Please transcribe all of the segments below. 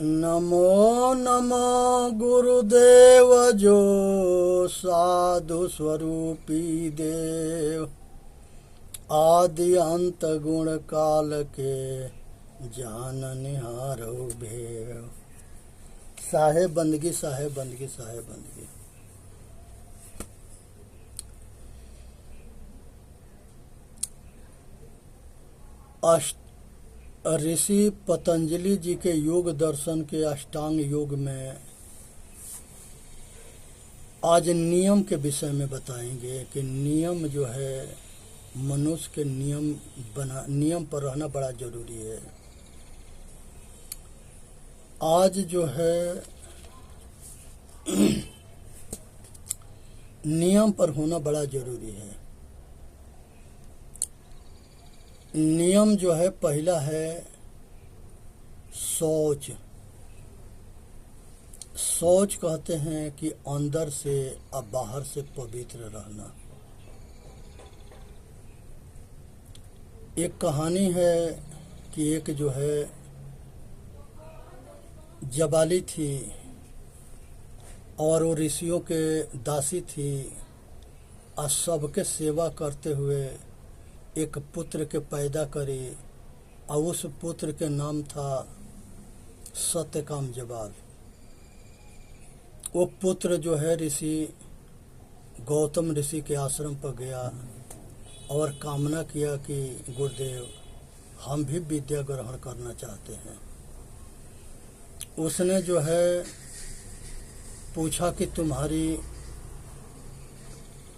नमो नमो गुरुदेव जो साधु स्वरूपी देव, आदि अंत गुण काल के जान निहारो भेव। साहेब बंदगी, साहेब बंदगी, साहेब बंदगी। ऋषि पतंजलि जी के योग दर्शन के अष्टांग योग में आज नियम के विषय में बताएंगे कि नियम जो है मनुष्य के नियम पर रहना बड़ा जरूरी है। आज जो है नियम पर होना बड़ा जरूरी है। नियम जो है पहला है शौच। शौच कहते हैं कि अंदर से और बाहर से पवित्र रहना। एक कहानी है कि एक जो है जबाली थी और वो ऋषियों के दासी थी और सबके सेवा करते हुए एक पुत्र के पैदा करे और उस पुत्र के नाम था सत्यकाम जबाल। वो पुत्र जो है ऋषि गौतम ऋषि के आश्रम पर गया और कामना किया कि गुरुदेव हम भी विद्या ग्रहण करना चाहते हैं। उसने जो है पूछा कि तुम्हारी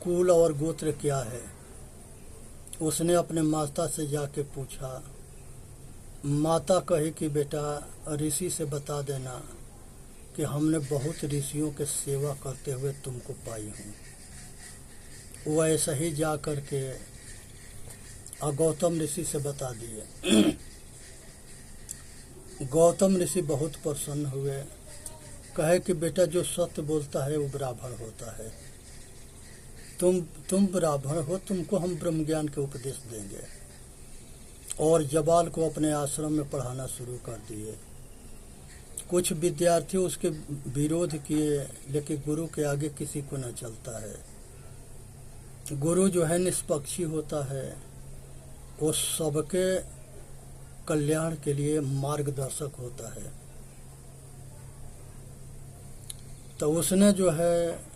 कुल और गोत्र क्या है। उसने अपने माता से जाके पूछा। माता कही कि बेटा ऋषि से बता देना कि हमने बहुत ऋषियों के सेवा करते हुए तुमको पाई हूँ। वो ऐसा ही जा कर के गौतम ऋषि से बता दिए। गौतम ऋषि बहुत प्रसन्न हुए, कहे कि बेटा जो सत्य बोलता है वो ब्राह्मण होता है। तुम ब्राह्मण हो, तुमको हम ब्रह्म ज्ञान के उपदेश देंगे। और जबाल को अपने आश्रम में पढ़ाना शुरू कर दिए। कुछ विद्यार्थी उसके विरोध किए, लेकिन गुरु के आगे किसी को न चलता है। गुरु जो है निष्पक्षी होता है, वो सबके कल्याण के लिए मार्गदर्शक होता है। तो उसने जो है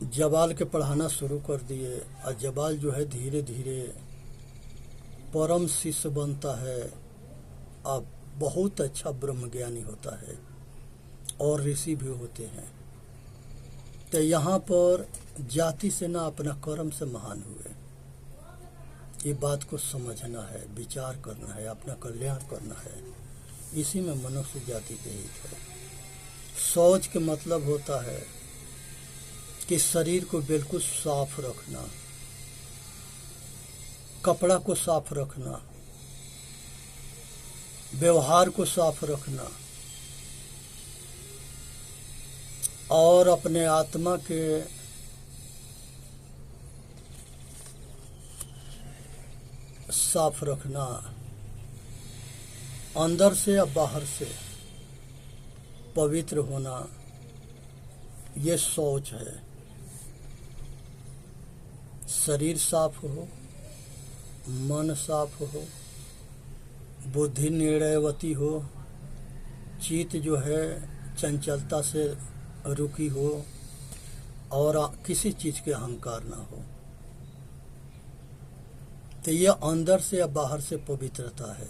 जबाल के पढ़ाना शुरू कर दिए और जबाल जो है धीरे धीरे परम शिष्य बनता है। अब बहुत अच्छा ब्रह्मज्ञानी होता है और ऋषि भी होते हैं। तो यहाँ पर जाति से ना अपना कर्म से महान हुए। ये बात को समझना है, विचार करना है, अपना कल्याण करना है। इसी में मनुष्य जाति के हित है। शौच के मतलब होता है कि शरीर को बिल्कुल साफ रखना, कपड़ा को साफ रखना, व्यवहार को साफ रखना और अपने आत्मा के साफ रखना, अंदर से या बाहर से पवित्र होना, ये शौच है। शरीर साफ हो, मन साफ हो, बुद्धि निर्णयवती हो, चित्त जो है चंचलता से रुकी हो और किसी चीज के अहंकार ना हो। तो ये अंदर से या बाहर से पवित्रता है।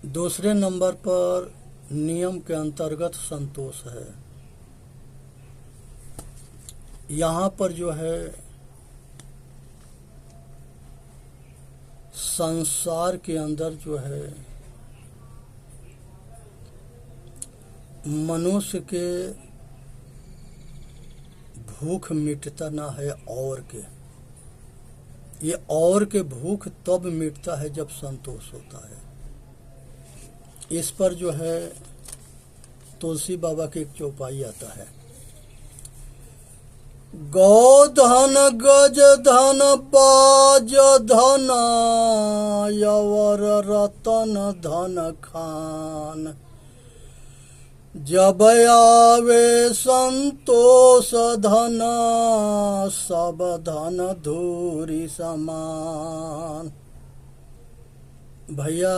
दूसरे नंबर पर नियम के अंतर्गत संतोष है। यहाँ पर जो है संसार के अंदर जो है मनुष्य के भूख मिटता ना है और के। ये और के भूख तब मिटता है जब संतोष होता है। इस पर जो है तुलसी बाबा की एक चौपाई आता है। गोधन गज धन बाज धन यवर रतन धन खान। जब आवे संतोष धन सब धन धूरी समान। भैया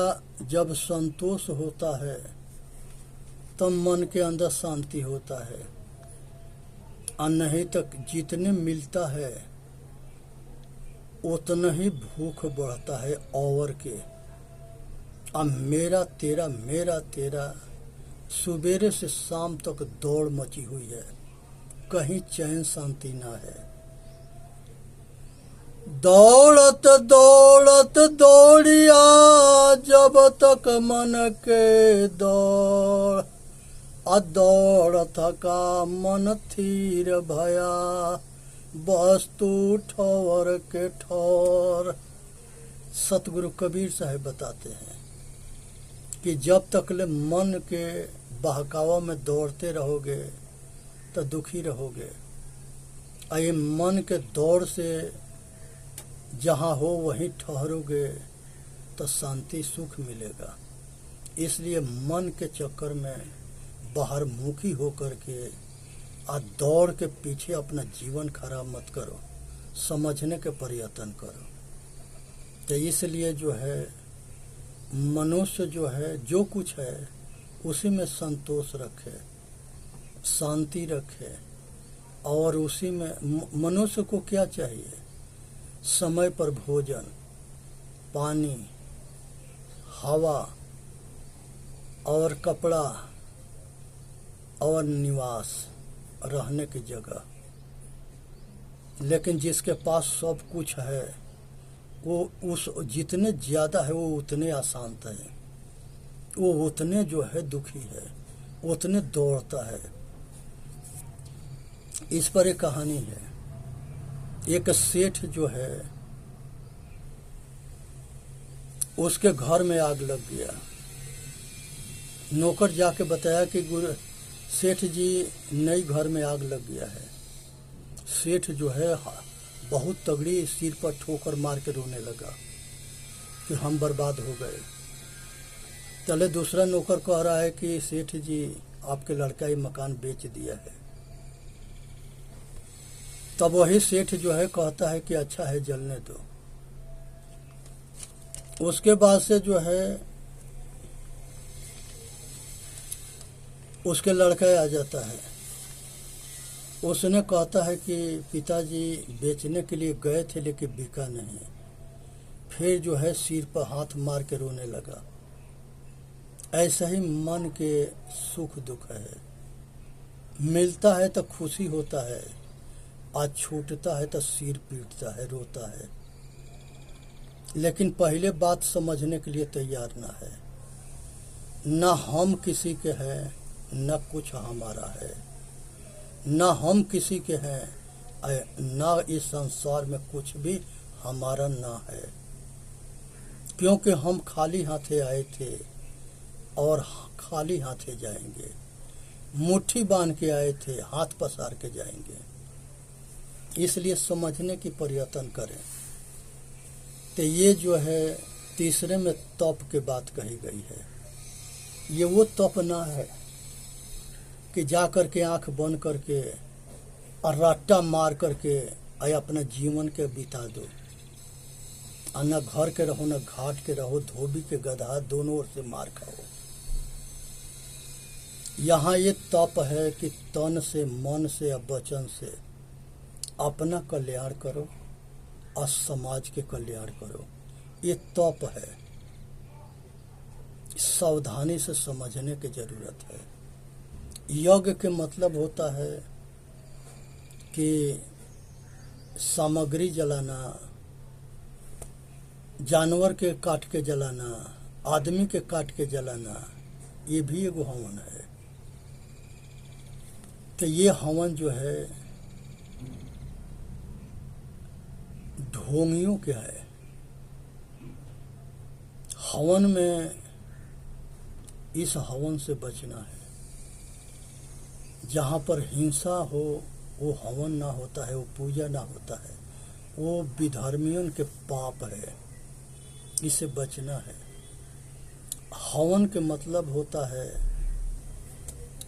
जब संतोष होता है तब मन के अंदर शांति होता है, और नहीं तक जितने मिलता है उतना ही भूख बढ़ता है और के। अब मेरा तेरा सुबेरे से शाम तक दौड़ मची हुई है, कहीं चैन शांति ना है। दौड़त दौड़त दौड़िया जब तक मन के दौड़, दौड़ थका मन थीर भया वस्तु ठौर के ठौर। सतगुरु कबीर साहब बताते हैं कि जब तक ले मन के बहकावा में दौड़ते रहोगे तो दुखी रहोगे, और ये मन के दौड़ से जहाँ हो वहीं ठहरोगे तो शांति सुख मिलेगा। इसलिए मन के चक्कर में बाहर मुखी होकर के और दौड़ के पीछे अपना जीवन खराब मत करो, समझने के प्रयत्न करो। तो इसलिए जो है मनुष्य जो है जो कुछ है उसी में संतोष रखे, शांति रखे, और उसी में मनुष्य को क्या चाहिए? समय पर भोजन, पानी, हवा और कपड़ा और निवास, रहने की जगह। लेकिन जिसके पास सब कुछ है वो उस जितने ज़्यादा है वो उतने अशांत है, वो उतने जो है दुखी है, उतने दौड़ता है। इस पर एक कहानी है। एक सेठ जो है उसके घर में आग लग गया। नौकर जाके बताया कि गुरु सेठ जी नई घर में आग लग गया है। सेठ जो है बहुत तगड़ी सिर पर ठोकर मार के रोने लगा कि हम बर्बाद हो गए। चले दूसरा नौकर कह रहा है कि सेठ जी आपके लड़का ये मकान बेच दिया है। तब वही सेठ जो है कहता है कि अच्छा है जलने दो। उसके बाद से जो है उसके लड़का आ जाता है। उसने कहता है कि पिताजी बेचने के लिए गए थे लेकिन बिका नहीं। फिर जो है सिर पर हाथ मार के रोने लगा। ऐसा ही मन के सुख दुख है, मिलता है तो खुशी होता है, आज छूटता है तो सिर पीटता है, रोता है। लेकिन पहले बात समझने के लिए तैयार ना है। न हम किसी के हैं न कुछ हमारा है, न हम किसी के हैं न इस संसार में कुछ भी हमारा ना है। क्योंकि हम खाली हाथे आए थे और खाली हाथे जाएंगे, मुट्ठी बांध के आए थे, हाथ पसार के जाएंगे। इसलिए समझने की प्रयत्न करें। तो ये जो है तीसरे में तप की बात कही गई है। ये वो तप ना है कि जा कर के आंख बंद करके और रट्टा मार करके अपना जीवन के बिता दो, और न घर के रहो न घाट के रहो, धोबी के गधा दोनों ओर से मार खाओ। यहाँ ये तप है कि तन से, मन से और वचन से अपना कल्याण करो और समाज के कल्याण करो। ये तप है, सावधानी से समझने की जरूरत है। यज्ञ के मतलब होता है कि सामग्री जलाना, जानवर के काट के जलाना, आदमी के काट के जलाना, ये भी एगो हवन है। तो ये हवन जो है ढोंगियों के है। हवन में इस हवन से बचना है। जहाँ पर हिंसा हो वो हवन ना होता है, वो पूजा ना होता है, वो विधर्मियों के पाप है, इससे बचना है। हवन के मतलब होता है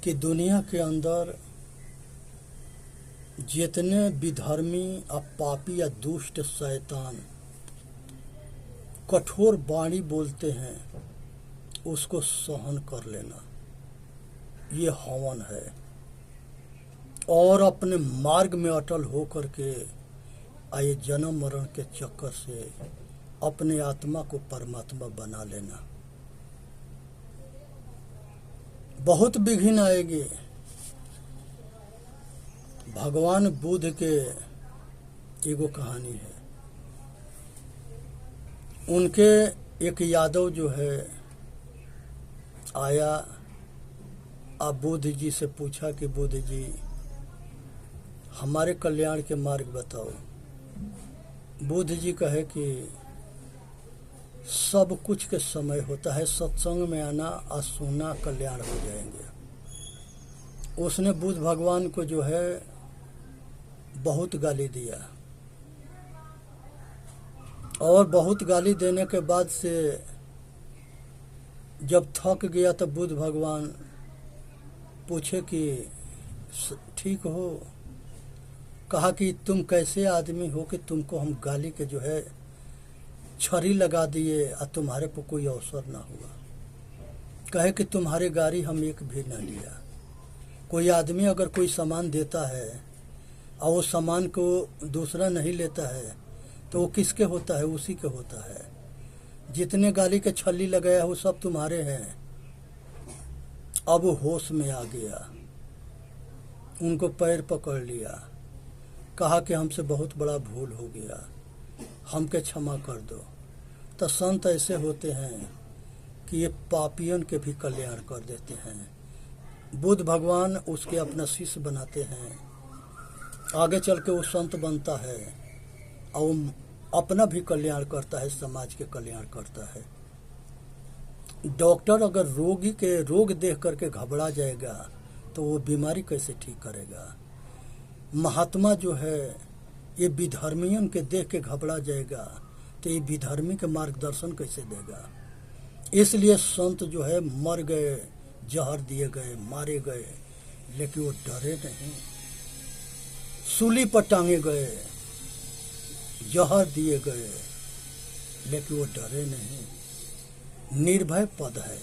कि दुनिया के अंदर जितने विधर्मी और पापी या दुष्ट शैतान कठोर वाणी बोलते हैं उसको सहन कर लेना, ये हवन है। और अपने मार्ग में अटल हो करके आए जन्म मरण के चक्कर से अपने आत्मा को परमात्मा बना लेना। बहुत विघ्न आएगी। भगवान बुद्ध के एगो कहानी है। उनके एक यादव जो है आया, अब बुद्ध जी से पूछा कि बुद्ध जी हमारे कल्याण के मार्ग बताओ। बुद्ध जी कहे कि सब कुछ के समय होता है, सत्संग में आना और सुनना, कल्याण हो जाएंगे। उसने बुद्ध भगवान को जो है बहुत गाली दिया, और बहुत गाली देने के बाद से जब थक गया तो बुद्ध भगवान पूछे कि ठीक हो। कहा कि तुम कैसे आदमी हो कि तुमको हम गाली के जो है छरी लगा दिए और तुम्हारे पर कोई अवसर ना हुआ। कहे कि तुम्हारे गाली हम एक भी ना लिया। कोई आदमी अगर कोई सामान देता है और वो सामान को दूसरा नहीं लेता है तो वो किसके होता है? उसी के होता है। जितने गाली के छल्ली लगाया वो सब तुम्हारे हैं। अब वो होश में आ गया, उनको पैर पकड़ लिया, कहा कि हमसे बहुत बड़ा भूल हो गया, हमके क्षमा कर दो। तो संत ऐसे होते हैं कि ये पापियन के भी कल्याण कर देते हैं। बुद्ध भगवान उसके अपना शिष्य बनाते हैं, आगे चल के वो संत बनता है और अपना भी कल्याण करता है, समाज के कल्याण करता है। डॉक्टर अगर रोगी के रोग देख करके घबरा जाएगा तो वो बीमारी कैसे ठीक करेगा? महात्मा जो है ये विधर्मियों के देख के घबरा जाएगा तो ये विधर्मी के मार्गदर्शन कैसे देगा? इसलिए संत जो है मर गए, जहर दिए गए, मारे गए, लेकिन वो डरे नहीं। सूली पर टांगे गए, जहर दिए गए, लेकिन वो डरे नहीं। निर्भय पद है।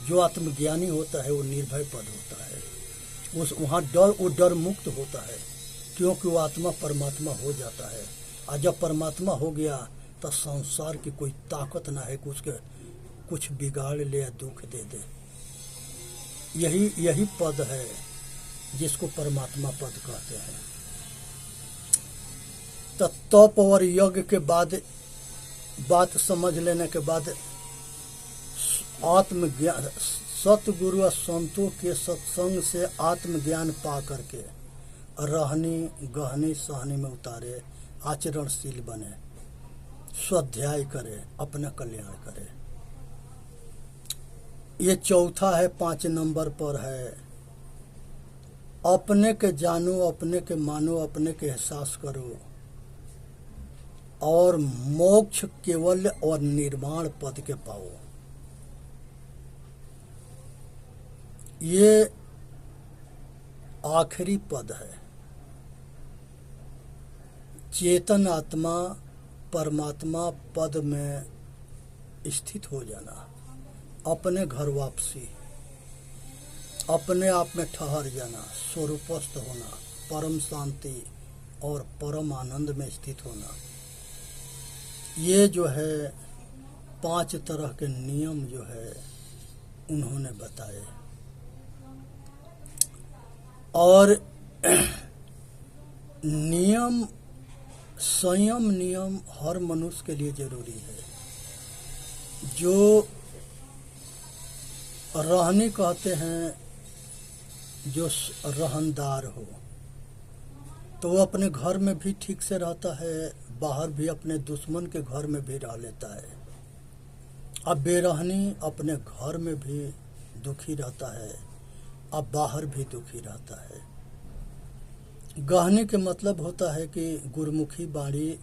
जो आत्मज्ञानी होता है वो निर्भय पद होता है। उस वहाँ वो डर मुक्त होता है, क्योंकि वो आत्मा परमात्मा हो जाता है। और जब परमात्मा हो गया तो संसार की कोई ताकत ना है कि उसके कुछ बिगाड़ ले या दुख दे दे। यही पद है जिसको परमात्मा पद कहते हैं। तो तप और यज्ञ के बाद बात समझ लेने के बाद आत्मज्ञान, सतगुरु और संतों के सत्संग से आत्मज्ञान पा करके रहनी गहनी सहनी में उतारे, आचरणशील बने, स्वाध्याय करे, अपना कल्याण करे। ये चौथा है, 5 नंबर पर है, अपने के जानो, अपने के मानो, अपने के एहसास करो और मोक्ष केवल और निर्वाण पद के पाओ। ये आखिरी पद है। चेतन आत्मा परमात्मा पद में स्थित हो जाना, अपने घर वापसी, अपने आप में ठहर जाना, स्वरूपस्थ होना, परम शांति और परम आनंद में स्थित होना। ये जो है 5 तरह के नियम जो है उन्होंने बताए। और नियम, संयम नियम हर मनुष्य के लिए जरूरी है। जो रहनी कहते हैं, जो रहनदार हो तो वो अपने घर में भी ठीक से रहता है, बाहर भी अपने दुश्मन के घर में भी रह लेता है। अब बेरहनी अपने घर में भी दुखी रहता है, अब बाहर भी दुखी रहता है। गहने के मतलब होता है कि गुरुमुखी बाणी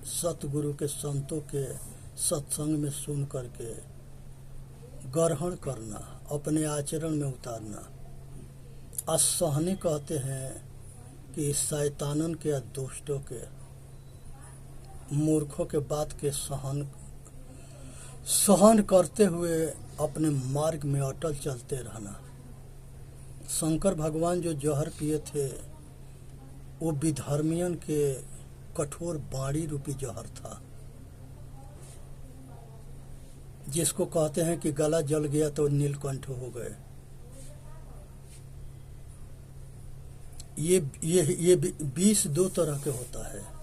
सतगुरु के संतों के सत्संग में सुन करके ग्रहण करना, अपने आचरण में उतारना। असहने कहते हैं कि शैतानन के या दुष्टों के मूर्खों के बात के सहन करते हुए अपने मार्ग में अटल चलते रहना। शंकर भगवान जो जहर पिए थे वो विधर्मियन के कठोर बाणी रूपी जहर था, जिसको कहते हैं कि गला जल गया तो नीलकंठ हो गए। ये विष दो तरह के होता है।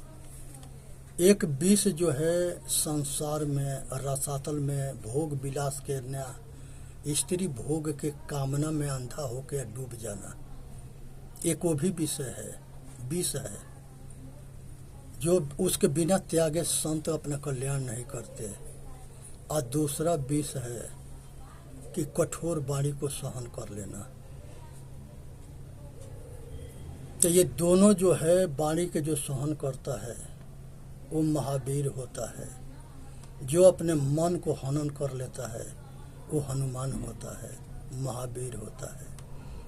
एक विष जो है संसार में रसातल में भोग विलास करना, स्त्री भोग के कामना में अंधा होकर डूब जाना, एक वो भी विषय है, विष है जो उसके बिना त्यागे संत अपना कल्याण नहीं करते। और दूसरा विष है कि कठोर वाणी को सहन कर लेना। तो ये दोनों जो है वाणी के जो सहन करता है वो महावीर होता है। जो अपने मन को हनन कर लेता है वो हनुमान होता है, महावीर होता है।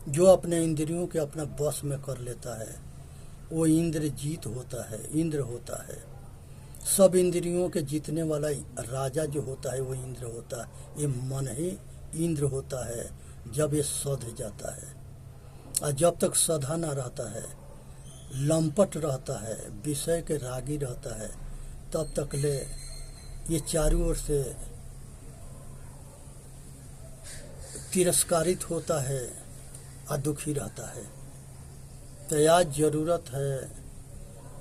जो अपने इंद्रियों के अपना वश में कर लेता है वो इंद्रजीत होता है, इंद्र होता है। सब इंद्रियों के जीतने वाला राजा जो होता है वो इंद्र होता है। ये मन ही इंद्र होता है जब ये सध जाता है। और जब तक सधा ना रहता है, लंपट रहता है, विषय के रागी रहता है, तब तक ले ये चारों ओर से तिरस्कारित होता है और दुखी रहता है। तो आज जरूरत है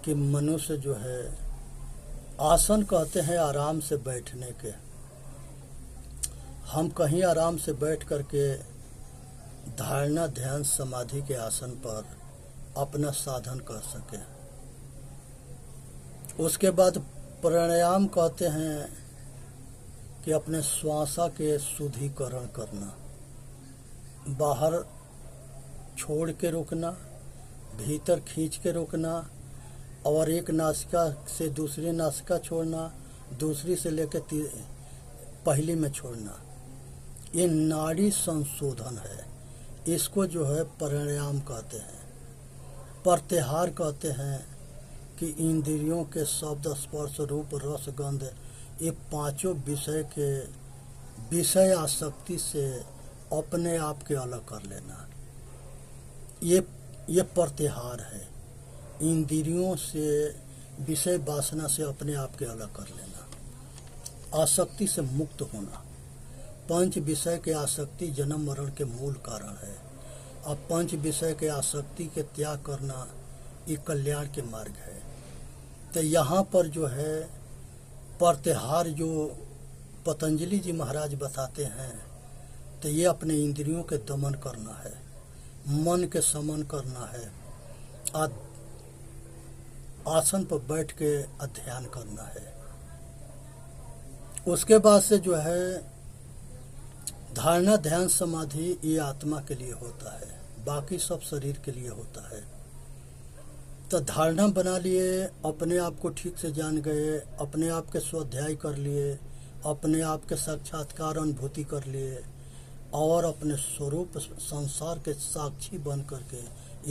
कि मनुष्य जो है, आसन कहते हैं आराम से बैठने के, हम कहीं आराम से बैठ करके धारणा ध्यान समाधि के आसन पर अपना साधन कर सके। उसके बाद प्राणायाम कहते हैं कि अपने श्वासा के शुद्धिकरण करना, बाहर छोड़ के रोकना, भीतर खींच के रोकना, और एक नासिका से दूसरी नासिका छोड़ना, दूसरी से लेकर पहली में छोड़ना। ये नाड़ी संशोधन है। इसको जो है प्राणायाम कहते हैं। प्रत्याहार कहते हैं कि इंद्रियों के शब्द स्पर्श रूप रस गंध ये पांचों विषय के विषय आसक्ति से अपने आप के अलग कर लेना। ये प्रत्याहार है। इंद्रियों से विषय वासना से अपने आप के अलग कर लेना, आसक्ति से मुक्त होना। पंच विषय के आसक्ति जन्म मरण के मूल कारण है। अब पंच विषय के आसक्ति के त्याग करना ये कल्याण के मार्ग है। तो यहाँ पर जो है प्रत्याहार जो पतंजलि जी महाराज बताते हैं, तो ये अपने इंद्रियों के दमन करना है, मन के समन करना है, आसन पर बैठ के ध्यान करना है। उसके बाद से जो है धारणा ध्यान समाधि ये आत्मा के लिए होता है, बाकी सब शरीर के लिए होता है। तो धारणा बना लिए, अपने आप को ठीक से जान गए, अपने आप के स्वाध्याय कर लिए, अपने आप के साक्षात्कार अनुभूति कर लिए, और अपने स्वरूप संसार के साक्षी बन करके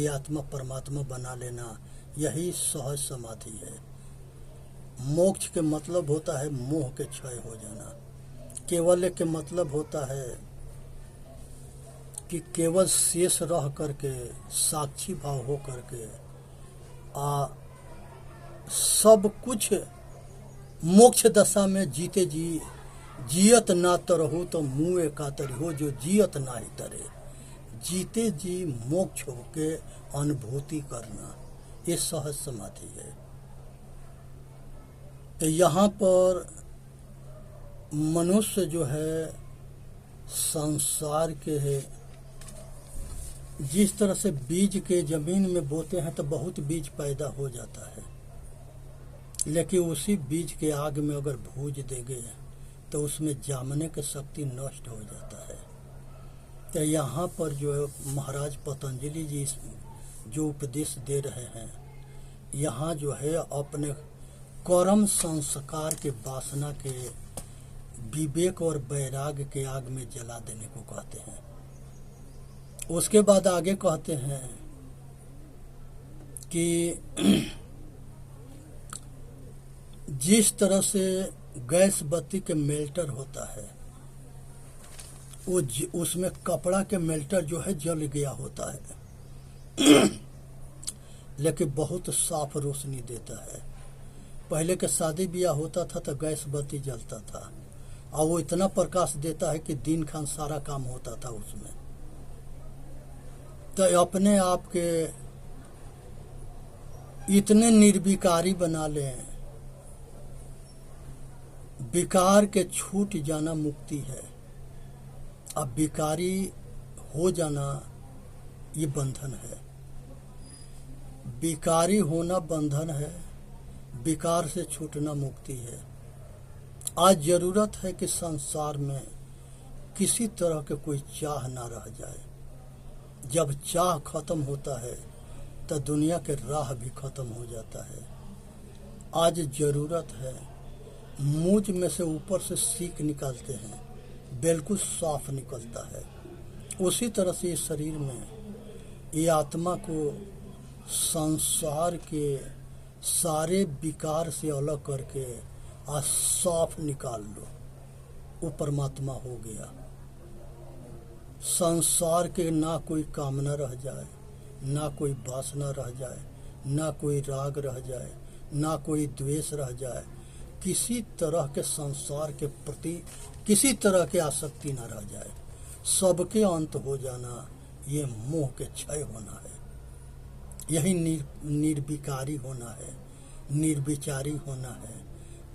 ये आत्मा परमात्मा बना लेना, यही सहज समाधि है। मोक्ष के मतलब होता है मोह के क्षय हो जाना। केवल्य के मतलब होता है कि केवल शेष रह करके साक्षी भाव हो करके सब कुछ मोक्ष दशा में जीते जी जियत ना तरहु तो मुँह कातरी हो, जो जियत ना ही तरे, जीते जी मोक्ष होके अनुभूति करना, ये सहज समाधि है। तो यहाँ पर मनुष्य जो है संसार के है, जिस तरह से बीज के जमीन में बोते हैं तो बहुत बीज पैदा हो जाता है, लेकिन उसी बीज के आग में अगर भूज देंगे तो उसमें जामने की शक्ति नष्ट हो जाता है। तो यहाँ पर जो है महाराज पतंजलि जी जो उपदेश दे रहे हैं, यहाँ जो है अपने कर्म संस्कार के वासना के विवेक और वैराग्य के आग में जला देने को कहते हैं। उसके बाद आगे कहते हैं कि जिस तरह से गैस बत्ती के मेल्टर होता है, वो उसमें कपड़ा के मेल्टर जो है जल गया होता है लेकिन बहुत साफ रोशनी देता है। पहले के शादी ब्याह होता था तो गैस बत्ती जलता था और वो इतना प्रकाश देता है कि दिन खान सारा काम होता था उसमें। तो अपने आप के इतने निर्विकारी बना लें, विकार के छूट जाना मुक्ति है। अब विकारी हो जाना ये बंधन है, विकारी होना बंधन है, विकार से छूटना मुक्ति है। आज जरूरत है कि संसार में किसी तरह के कोई चाह ना रह जाए। जब चाह खत्म होता है तो दुनिया के राह भी खत्म हो जाता है। आज जरूरत है, मुझ में से ऊपर से सीख निकालते हैं, बिल्कुल साफ निकलता है। उसी तरह से इस शरीर में ये आत्मा को संसार के सारे विकार से अलग करके आज साफ निकाल लो, वो परमात्मा हो गया। संसार के ना कोई कामना रह जाए, ना कोई वासना रह जाए, ना कोई राग रह जाए, ना कोई द्वेष रह जाए, किसी तरह के संसार के प्रति किसी तरह की आसक्ति न रह जाए। सबके अंत हो जाना, ये मोह के क्षय होना है। यही निर्विकारी होना है, निर्विचारी होना है,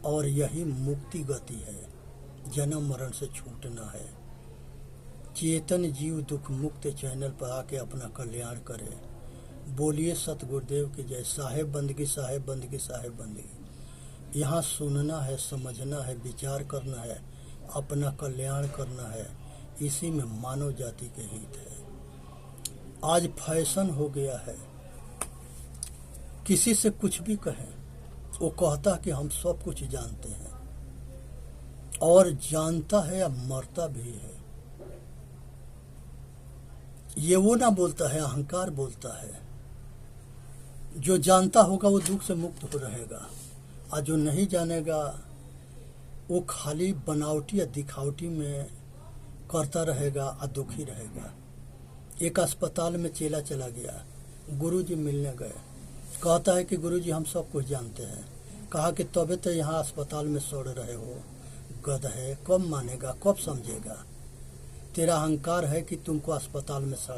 और यही मुक्ति गति है, जन्म मरण से छूटना है। चेतन जीव दुख मुक्त चैनल पर आके अपना कल्याण करे। बोलिए सतगुरुदेव की जय। साहेब बंदगी, साहेब बंदगी, साहेब बंदगी। यहाँ सुनना है, समझना है, विचार करना है, अपना कल्याण करना है। इसी में मानव जाति के हित है। आज फैशन हो गया है, किसी से कुछ भी कहें, वो कहता कि हम सब कुछ जानते हैं, और जानता है या मरता भी है। ये वो ना बोलता है, अहंकार बोलता है। जो जानता होगा वो दुख से मुक्त हो रहेगा, और जो नहीं जानेगा वो खाली बनावटी या दिखावटी में करता रहेगा और दुखी रहेगा। एक अस्पताल में चेला चला गया, गुरुजी मिलने गए, कहता है कि गुरुजी हम सब कुछ जानते हैं। कहा कि तबे तो यहाँ अस्पताल में सड़ रहे हो, गध है, कब मानेगा, कब समझेगा? तेरा अहंकार है कि तुमको अस्पताल में सड़